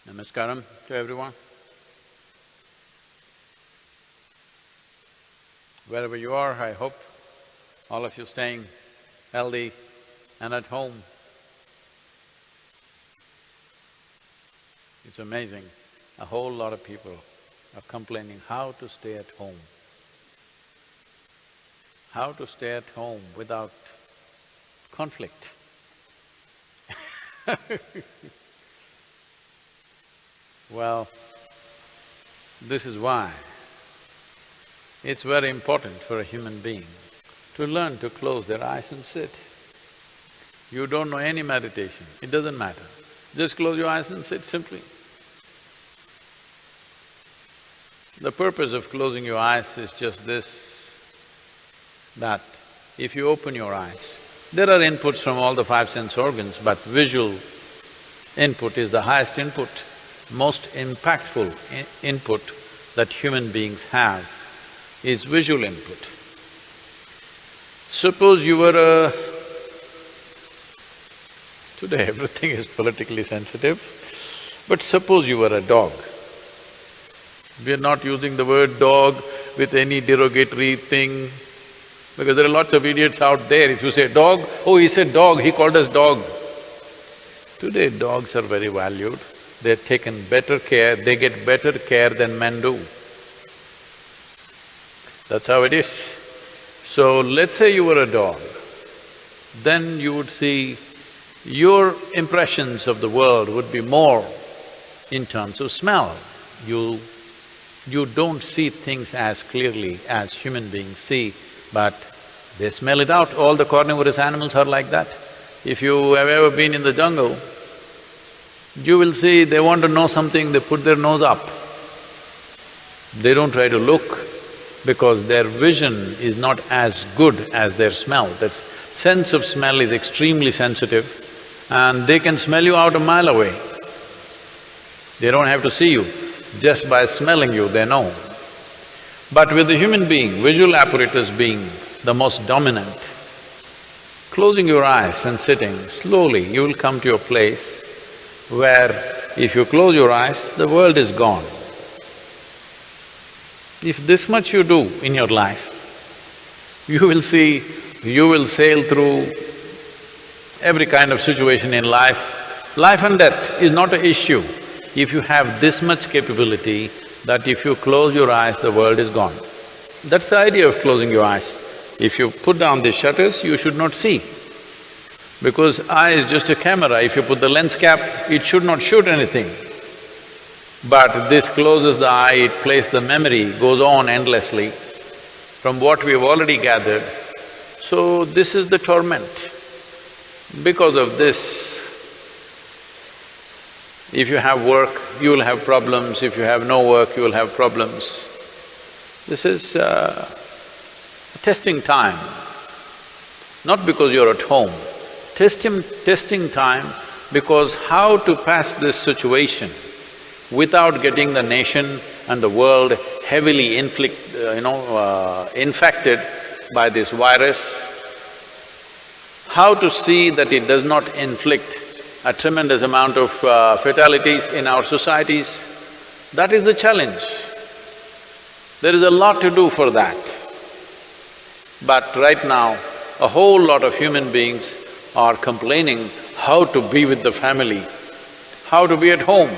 Namaskaram to everyone. Wherever you are, I hope all of you staying healthy and at home. It's amazing, a whole lot of people are complaining how to stay at home. How to stay at home without conflict. Well, this is why it's very important for a human being to learn to close their eyes and sit. You don't know any meditation, it doesn't matter. Just close your eyes and sit simply. The purpose of closing your eyes is just this, that if you open your eyes, there are inputs from all the five sense organs, but visual input is the highest input, most impactful input that human beings have is visual input. Suppose you were a… Today everything is politically sensitive, but suppose you were a dog. We are not using the word dog with any derogatory thing, because there are lots of idiots out there. If you say dog, oh, he said dog, he called us dog. Today dogs are very valued, they're taken better care, they get better care than men do. That's how it is. So let's say you were a dog, then you would see your impressions of the world would be more in terms of smell. You don't see things as clearly as human beings see, but they smell it out. All the carnivorous animals are like that. If you have ever been in the jungle, you will see they want to know something, they put their nose up. They don't try to look because their vision is not as good as their smell. Their sense of smell is extremely sensitive and they can smell you out a mile away. They don't have to see you, just by smelling you they know. But with the human being, visual apparatus being the most dominant, closing your eyes and sitting, slowly you will come to a place where if you close your eyes, the world is gone. If this much you do in your life, you will see, you will sail through every kind of situation in life. Life and death is not an issue if you have this much capability that if you close your eyes, the world is gone. That's the idea of closing your eyes. If you put down the shutters, you should not see. Because eye is just a camera, if you put the lens cap, it should not shoot anything. But this closes the eye, it plays the memory, goes on endlessly from what we've already gathered. So this is the torment. Because of this, if you have work, you will have problems, if you have no work, you will have problems. This is a testing time, not because you're at home. Testing time because how to pass this situation without getting the nation and the world heavily infected by this virus, how to see that it does not inflict a tremendous amount of fatalities in our societies, that is the challenge. There is a lot to do for that. But right now, a whole lot of human beings are complaining how to be with the family, how to be at home.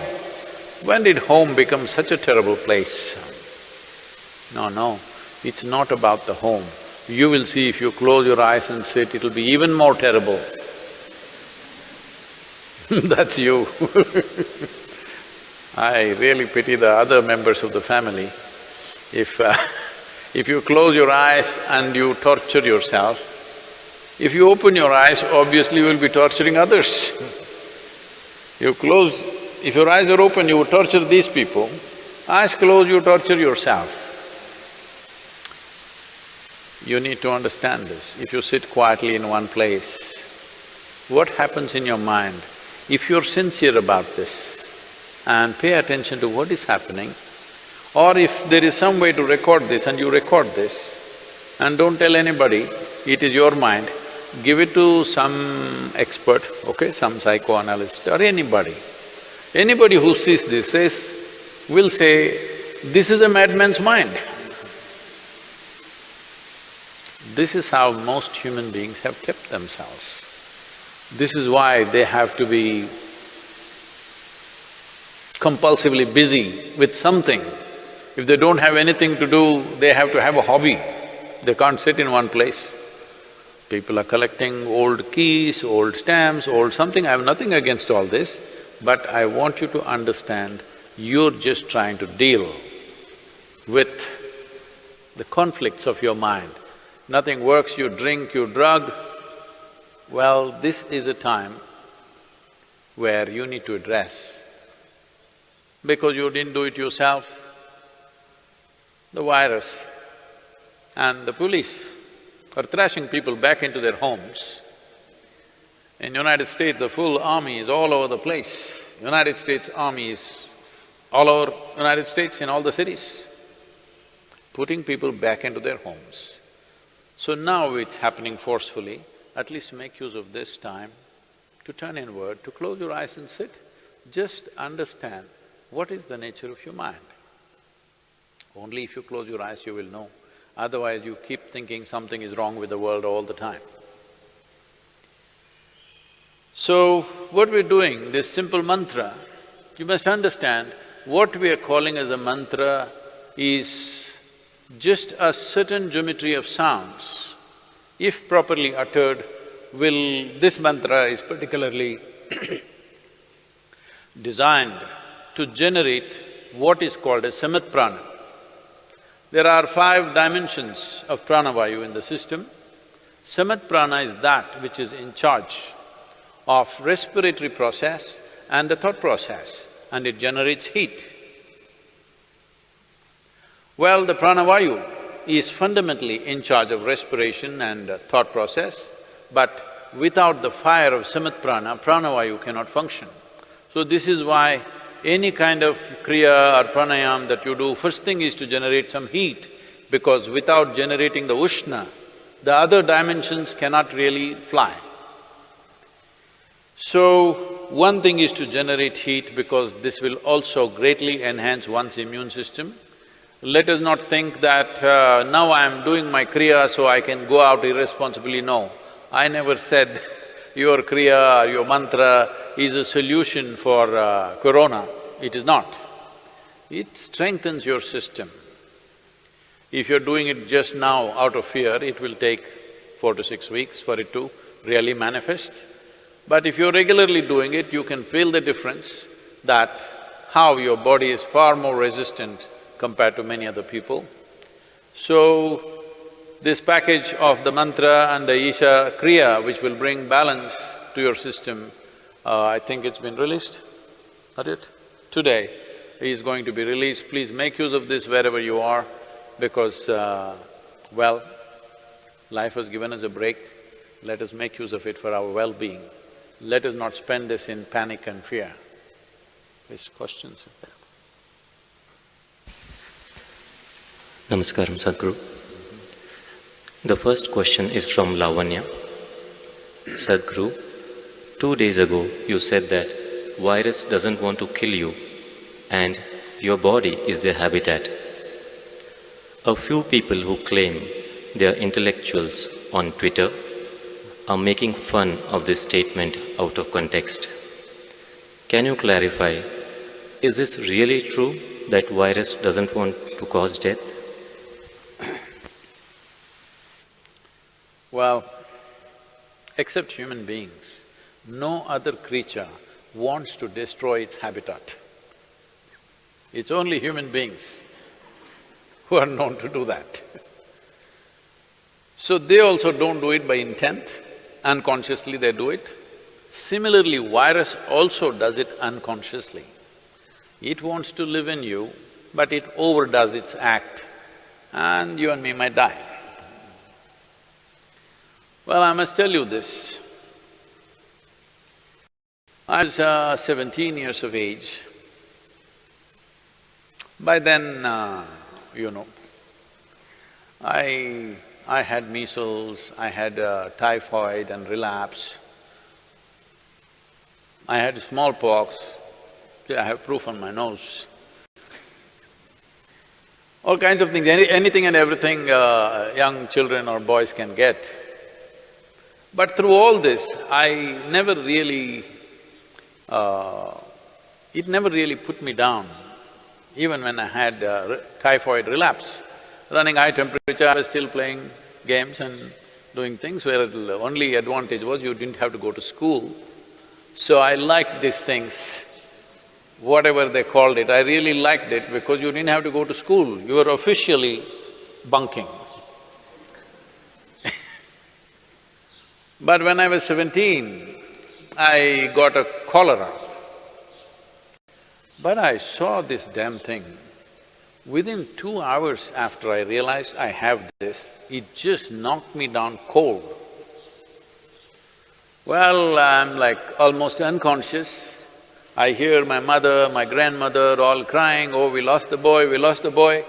When did home become such a terrible place? No, it's not about the home. You will see if you close your eyes and sit, it'll be even more terrible. That's you. I really pity the other members of the family. If you close your eyes and you torture yourself, if you open your eyes, obviously you will be torturing others. If your eyes are open, you would torture these people. Eyes closed, you torture yourself. You need to understand this. If you sit quietly in one place, what happens in your mind? If you're sincere about this and pay attention to what is happening, or if there is some way to record this and you record this, and don't tell anybody, it is your mind, give it to some expert, okay, some psychoanalyst or anybody. Anybody who sees this will say, this is a madman's mind. This is how most human beings have kept themselves. This is why they have to be compulsively busy with something. If they don't have anything to do, they have to have a hobby. They can't sit in one place. People are collecting old keys, old stamps, old something. I have nothing against all this, but I want you to understand, you're just trying to deal with the conflicts of your mind. Nothing works, you drink, you drug. Well, this is a time where you need to address. Because you didn't do it yourself, the virus and the police are thrashing people back into their homes. In United States, the full army is all over the place. United States Army is all over United States in all the cities, putting people back into their homes. So now it's happening forcefully. At least make use of this time to turn inward, to close your eyes and sit. Just understand what is the nature of your mind. Only if you close your eyes you will know. Otherwise you keep thinking something is wrong with the world all the time. So, what we're doing, this simple mantra, you must understand, what we are calling as a mantra is just a certain geometry of sounds. If properly uttered, this mantra is particularly designed to generate what is called as samat prana. There are 5 dimensions of pranavayu in the system. Samat prana is that which is in charge of respiratory process and the thought process, and it generates heat. Well, the pranavayu is fundamentally in charge of respiration and thought process, but without the fire of samat prana, pranavayu cannot function. So this is why any kind of kriya or pranayam that you do, first thing is to generate some heat, because without generating the ushna, the other dimensions cannot really fly. So, one thing is to generate heat because this will also greatly enhance one's immune system. Let us not think that now I am doing my kriya so I can go out irresponsibly, no. I never said your kriya or your mantra is a solution for corona, it is not. It strengthens your system. If you're doing it just now out of fear, it will take 4 to 6 weeks for it to really manifest. But if you're regularly doing it, you can feel the difference that how your body is far more resistant compared to many other people. So, this package of the mantra and the Isha Kriya, which will bring balance to your system, I think it's been released, not it? Today is going to be released. Please make use of this wherever you are, because, well, life has given us a break. Let us make use of it for our well-being. Let us not spend this in panic and fear. Please, questions if there are. Namaskaram, Sadhguru. The first question is from Lavanya. Sadhguru, 2 days ago you said that virus doesn't want to kill you and your body is their habitat. A few people who claim they are intellectuals on Twitter are making fun of this statement out of context. Can you clarify, is this really true that virus doesn't want to cause death? Well, except human beings, no other creature wants to destroy its habitat. It's only human beings who are known to do that. So they also don't do it by intent, unconsciously they do it. Similarly, virus also does it unconsciously. It wants to live in you, but it overdoes its act, and you and me might die. Well, I must tell you this. I was 17 years of age. By then, I had measles, I had typhoid and relapse. I had smallpox, See, I have proof on my nose. All kinds of things, anything and everything young children or boys can get. But through all this, I never really… it never really put me down. Even when I had typhoid relapse, running high temperature, I was still playing games and doing things where the only advantage was you didn't have to go to school. So I liked these things, whatever they called it, I really liked it because you didn't have to go to school, you were officially bunking. But when I was 17, I got a cholera. But I saw this damn thing. Within 2 hours after I realized I have this, it just knocked me down cold. Well, I'm like almost unconscious. I hear my mother, my grandmother all crying, oh, we lost the boy, we lost the boy.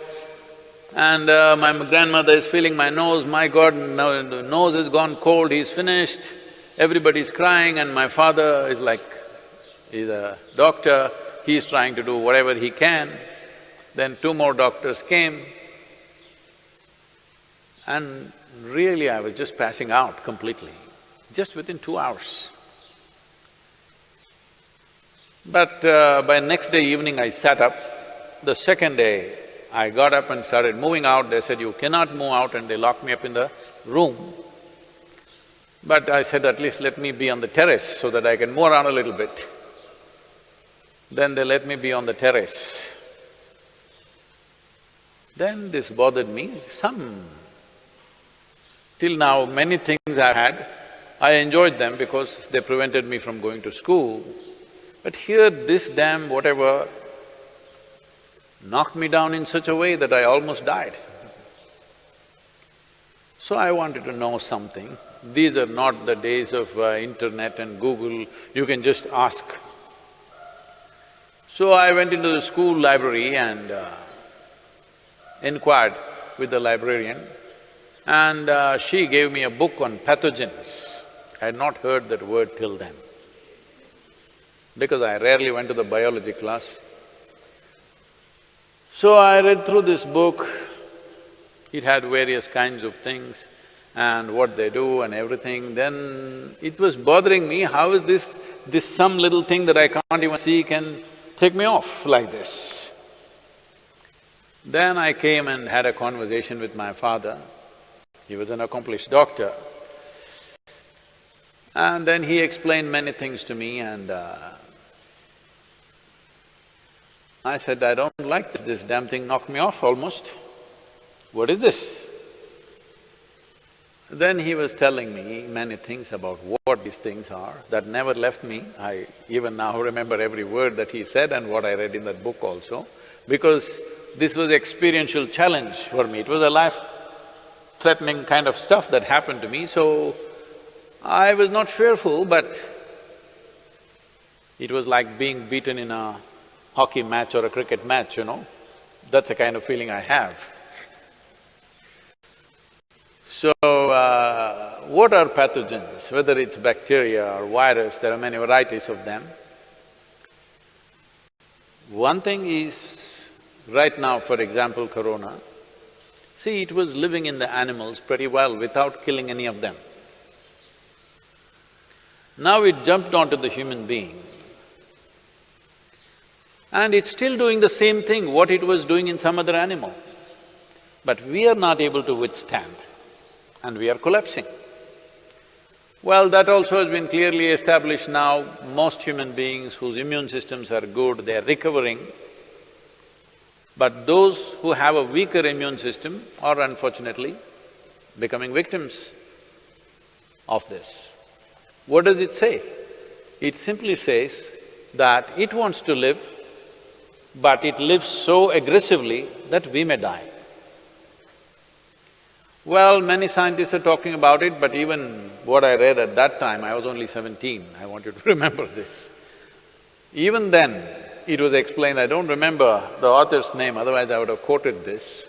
And my grandmother is feeling my nose, my God, no, the nose has gone cold, he's finished. Everybody's crying and my father is like, he's a doctor, he's trying to do whatever he can. Then 2 more doctors came and really I was just passing out completely, just within 2 hours. But by next day evening I sat up. The second day I got up and started moving out. They said, you cannot move out, and they locked me up in the room. But I said, at least let me be on the terrace so that I can move around a little bit. Then they let me be on the terrace. Then this bothered me, till now many things I had, I enjoyed them because they prevented me from going to school. But here this damn whatever knocked me down in such a way that I almost died. So I wanted to know something. These are not the days of internet and Google, you can just ask. So I went into the school library and inquired with the librarian, and she gave me a book on pathogens. I had not heard that word till then, because I rarely went to the biology class. So I read through this book, it had various kinds of things and what they do and everything. Then it was bothering me, how is this some little thing that I can't even see can take me off like this? Then I came and had a conversation with my father. He was an accomplished doctor. And then he explained many things to me, and I said, I don't like this damn thing knocked me off almost. What is this? Then he was telling me many things about what these things are that never left me. I even now remember every word that he said and what I read in that book also, because this was experiential challenge for me. It was a life-threatening kind of stuff that happened to me, so I was not fearful, but it was like being beaten in a hockey match or a cricket match, you know. That's the kind of feeling I have. So, what are pathogens? Whether it's bacteria or virus, there are many varieties of them. One thing is, right now, for example, corona, see, it was living in the animals pretty well without killing any of them. Now it jumped onto the human being, and it's still doing the same thing what it was doing in some other animal. But we are not able to withstand, and we are collapsing. Well, that also has been clearly established now. Most human beings whose immune systems are good, they are recovering. But those who have a weaker immune system are unfortunately becoming victims of this. What does it say? It simply says that it wants to live, but it lives so aggressively that we may die. Well, many scientists are talking about it, but even what I read at that time, I was only 17, I want you to remember this. Even then, it was explained, I don't remember the author's name, otherwise I would have quoted this.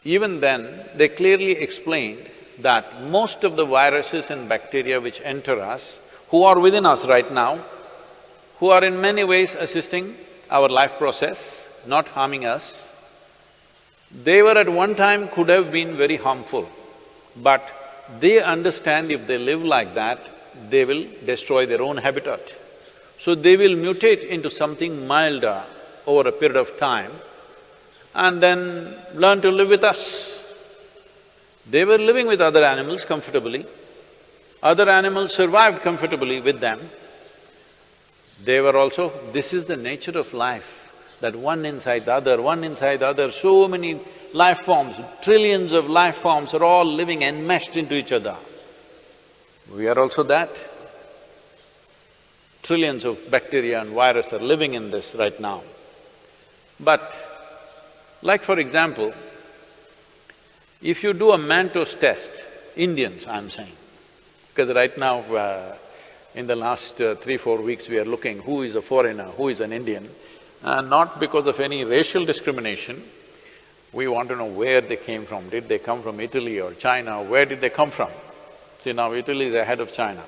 Even then, they clearly explained that most of the viruses and bacteria which enter us, who are within us right now, who are in many ways assisting our life process, not harming us, they were at one time could have been very harmful, but they understand if they live like that, they will destroy their own habitat. So they will mutate into something milder over a period of time and then learn to live with us. They were living with other animals comfortably, other animals survived comfortably with them. They were also… This is the nature of life, that one inside the other, one inside the other, so many life forms, trillions of life forms are all living enmeshed into each other. We are also that. Trillions of bacteria and virus are living in this right now. But like for example, if you do a Manto's test, Indians I'm saying, because right now in the last 3-4 weeks we are looking who is a foreigner, who is an Indian, not because of any racial discrimination, we want to know where they came from. Did they come from Italy or China? Where did they come from? See, now Italy is ahead of China.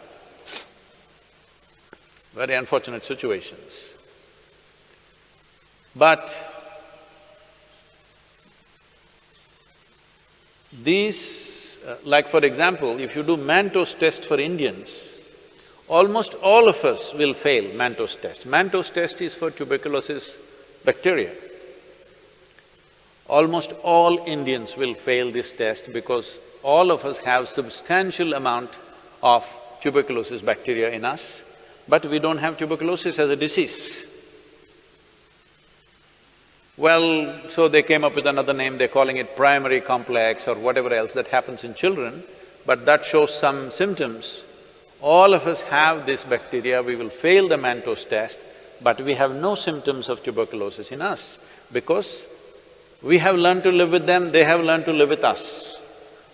Very unfortunate situations. But these… like for example, if you do Manto's test for Indians, almost all of us will fail Manto's test. Manto's test is for tuberculosis bacteria. Almost all Indians will fail this test because all of us have substantial amount of tuberculosis bacteria in us, but we don't have tuberculosis as a disease. Well, so they came up with another name, they're calling it primary complex or whatever else that happens in children, but that shows some symptoms. All of us have this bacteria, we will fail the Manto's test, but we have no symptoms of tuberculosis in us because we have learned to live with them, they have learned to live with us.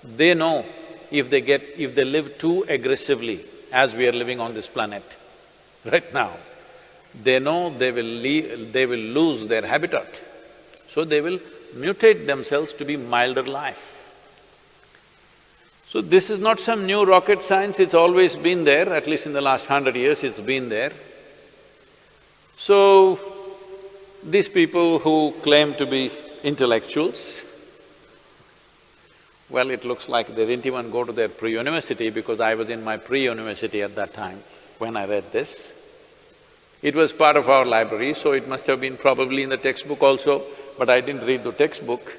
They know if they live too aggressively as we are living on this planet right now, they know they will lose their habitat. So they will mutate themselves to be milder life. So this is not some new rocket science, it's always been there, at least in the last 100 years it's been there. So, these people who claim to be intellectuals, well, it looks like they didn't even go to their pre-university because I was in my pre-university at that time when I read this. It was part of our library, so it must have been probably in the textbook also, but I didn't read the textbook.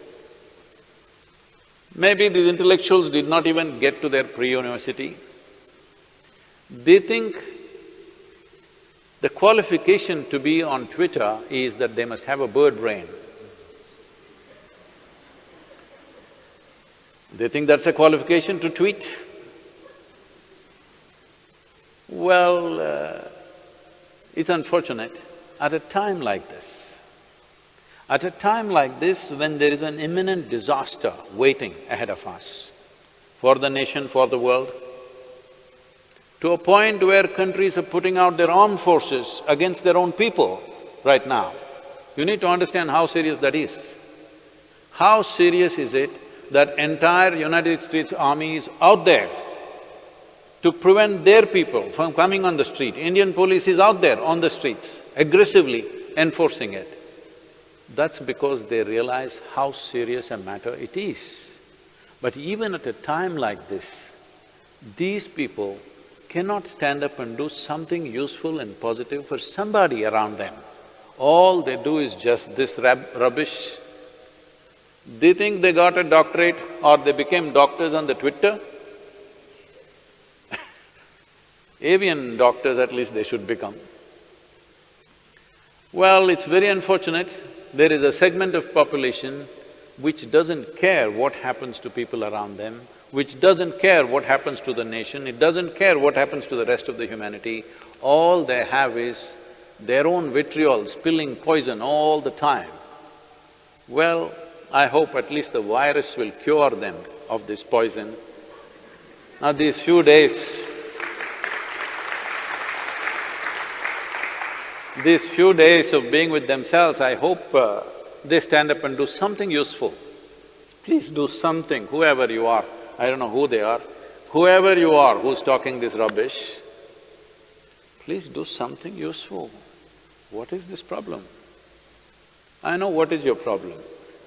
Maybe these intellectuals did not even get to their pre-university. They think the qualification to be on Twitter is that they must have a bird brain. They think that's a qualification to tweet. Well, it's unfortunate, at a time like this, when there is an imminent disaster waiting ahead of us, for the nation, for the world, to a point where countries are putting out their armed forces against their own people right now, you need to understand how serious that is. How serious is it that entire United States Army is out there to prevent their people from coming on the street. Indian police is out there on the streets, aggressively enforcing it. That's because they realize how serious a matter it is. But even at a time like this, these people cannot stand up and do something useful and positive for somebody around them. All they do is just this rubbish. They think they got a doctorate or they became doctors on the Twitter. Avian doctors at least they should become. Well, it's very unfortunate, there is a segment of population which doesn't care what happens to people around them, which doesn't care what happens to the nation, it doesn't care what happens to the rest of the humanity. All they have is their own vitriol spilling poison all the time. Well, I hope at least the virus will cure them of this poison. Now these few days of being with themselves, I hope they stand up and do something useful Please do something, whoever you are, I don't know who they are, whoever you are who's talking this rubbish, please do something useful. What is this problem? I know what is your problem.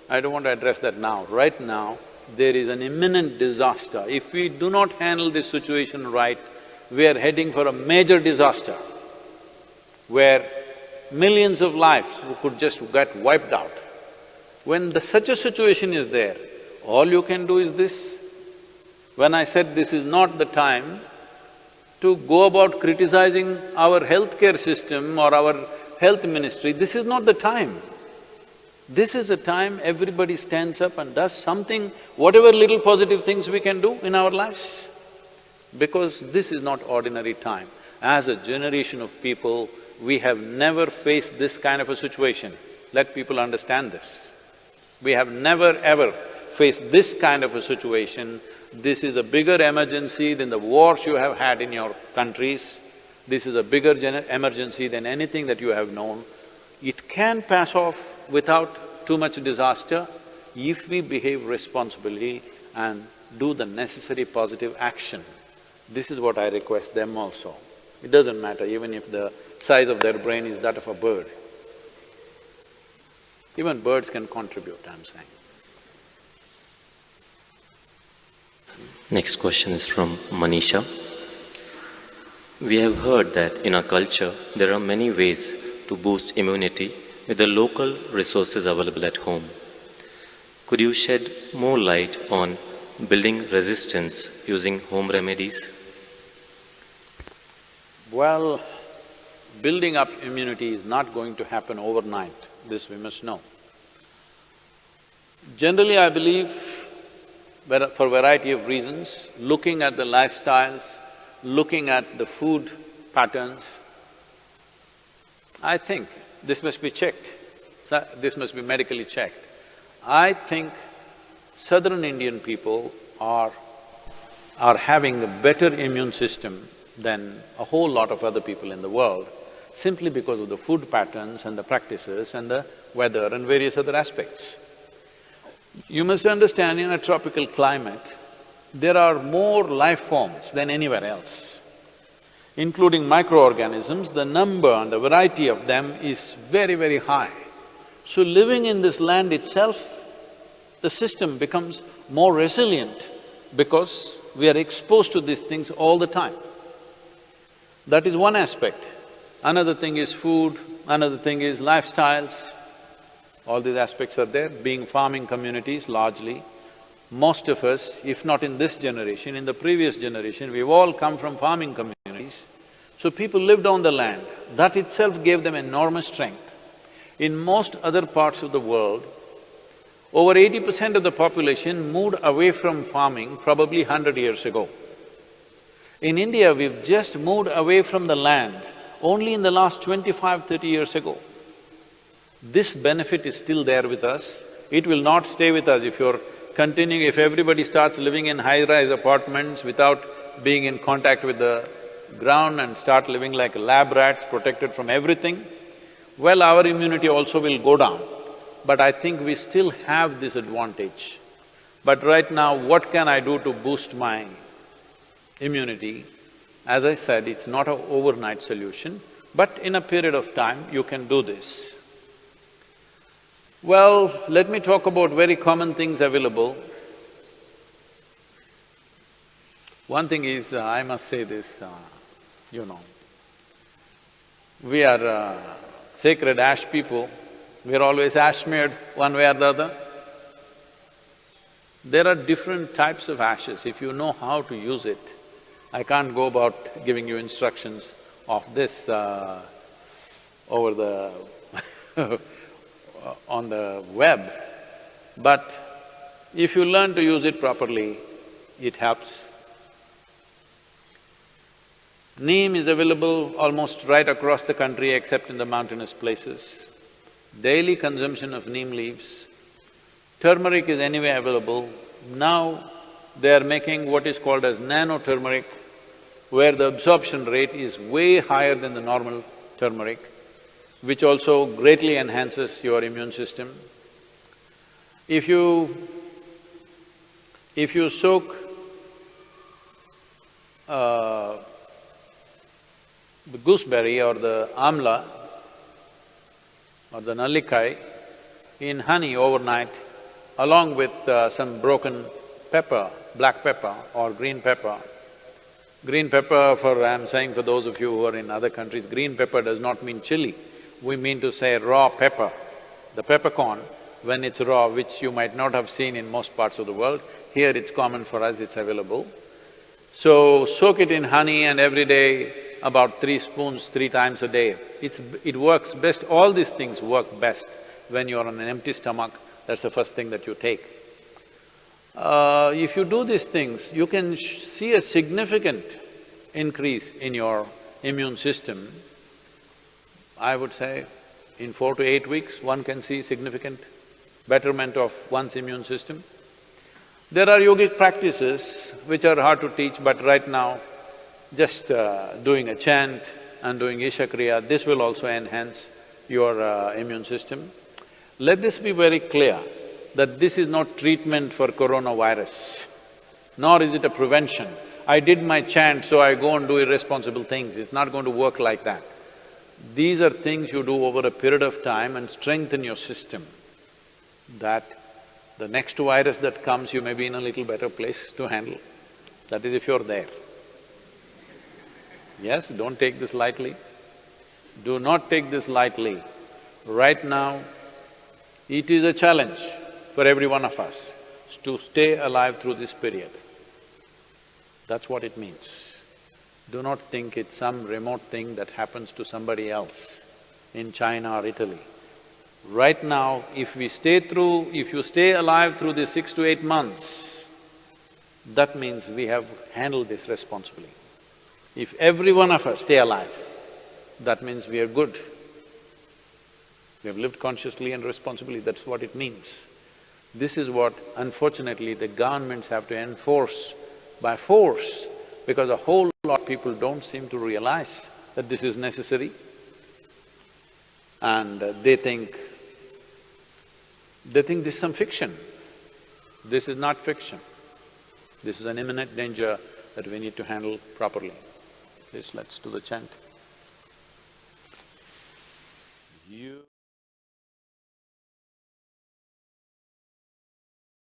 I don't want to address that now. Right now, there is an imminent disaster. If we do not handle this situation right, we are heading for a major disaster where millions of lives could just get wiped out. When such a situation is there, all you can do is this. When I said this is not the time to go about criticizing our healthcare system or our health ministry, this is not the time. This is the time everybody stands up and does something, whatever little positive things we can do in our lives. Because this is not ordinary time. As a generation of people, we have never faced this kind of a situation. Let people understand this. We have never ever faced this kind of a situation. This is a bigger emergency than the wars you have had in your countries. This is a bigger emergency than anything that you have known. It can pass off without too much disaster if we behave responsibly and do the necessary positive action. This is what I request them also. It doesn't matter even if the size of their brain is that of a bird. Even birds can contribute, I'm saying. Next question is from Manisha. We have heard that in our culture, there are many ways to boost immunity with the local resources available at home. Could you shed more light on building resistance using home remedies? Well, building up immunity is not going to happen overnight, this we must know. Generally, I believe, for a variety of reasons, looking at the lifestyles, looking at the food patterns, I think this must be checked, this must be medically checked. I think southern Indian people are having a better immune system than a whole lot of other people in the world, simply because of the food patterns and the practices and the weather and various other aspects. You must understand, in a tropical climate, there are more life forms than anywhere else. Including microorganisms, the number and the variety of them is very, very high. So living in this land itself, the system becomes more resilient because we are exposed to these things all the time. That is one aspect. Another thing is food, another thing is lifestyles. All these aspects are there, being farming communities largely. Most of us, if not in this generation, in the previous generation, we've all come from farming communities. So people lived on the land, that itself gave them enormous strength. In most other parts of the world, over 80% of the population moved away from farming probably 100 years ago. In India, we've just moved away from the land only in the last 25–30 years ago. This benefit is still there with us. It will not stay with us if you're continuing… if everybody starts living in high-rise apartments without being in contact with the ground and start living like lab rats, protected from everything, well, our immunity also will go down. But I think we still have this advantage. But right now, what can I do to boost my immunity? As I said, it's not an overnight solution, but in a period of time, you can do this. Well, let me talk about very common things available. One thing is, I must say this, we are sacred ash people, we are always ash smeared one way or the other. There are different types of ashes, if you know how to use it. I can't go about giving you instructions of this over the on the web, but if you learn to use it properly, it helps. Neem is available almost right across the country except in the mountainous places. Daily consumption of neem leaves. Turmeric is anyway available. Now they are making what is called as nano-turmeric, where the absorption rate is way higher than the normal turmeric, which also greatly enhances your immune system. If you If you soak the gooseberry or the amla or the nallikai in honey overnight, along with some broken pepper, black pepper or green pepper. Green pepper I'm saying for those of you who are in other countries, green pepper does not mean chili. We mean to say raw pepper. The peppercorn, when it's raw, which you might not have seen in most parts of the world, here it's common for us, it's available. So, soak it in honey and every day about 3 spoons, 3 times a day. It works best, all these things work best when you're on an empty stomach, that's the first thing that you take. If you do these things, you can see a significant increase in your immune system. I would say in 4 to 8 weeks, one can see significant betterment of one's immune system. There are yogic practices which are hard to teach, but right now, just doing a chant and doing Isha Kriya, this will also enhance your immune system. Let this be very clear that this is not treatment for coronavirus, nor is it a prevention. I did my chant, so I go and do irresponsible things, it's not going to work like that. These are things you do over a period of time and strengthen your system, that the next virus that comes, you may be in a little better place to handle. That is if you're there. Yes, don't take this lightly. Do not take this lightly. Right now, it is a challenge for every one of us to stay alive through this period. That's what it means. Do not think it's some remote thing that happens to somebody else in China or Italy. Right now, if you stay alive through these 6 to 8 months, that means we have handled this responsibly. If every one of us stay alive, that means we are good. We have lived consciously and responsibly, that's what it means. This is what, unfortunately, the governments have to enforce by force, because a whole lot of people don't seem to realize that this is necessary. And they think this is some fiction. This is not fiction. This is an imminent danger that we need to handle properly. Please, let's do the chant. You